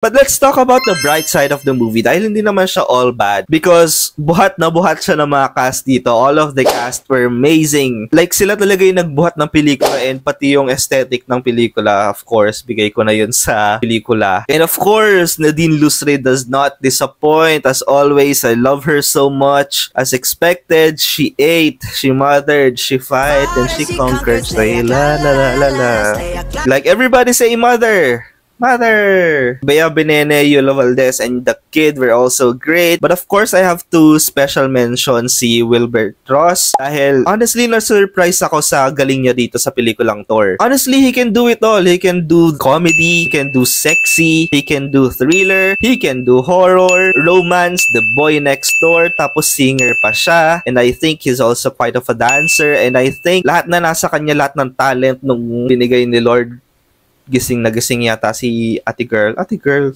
But let's talk about the bright side of the movie dahil hindi naman siya all bad because buhat na buhat siya ng mga cast dito. All of the cast were amazing. Like sila talaga yung nagbuhat ng pelikula and pati yung aesthetic ng pelikula. Of course, bigay ko na yun sa pelikula. And of course, Nadine Lustre does not disappoint. As always, I love her so much. As expected, she ate, she mothered, she fight, and she conquered. Say la la la la la. Like everybody say mother. Mother! Bea Benene, Yola Valdez, and the kid were also great. But of course, I have to special mention si Wilbert Ross. Dahil, honestly, na-surprise ako sa galing niya dito sa pelikulang Thor. Honestly, he can do it all. He can do comedy, he can do sexy, he can do thriller, he can do horror, romance, the boy next door, tapos singer pa siya. And I think he's also quite of a dancer. And I think lahat na nasa kanya, lahat ng talent nung binigay ni Lord, gising na gising yata si Ate Girl. Ate Girl.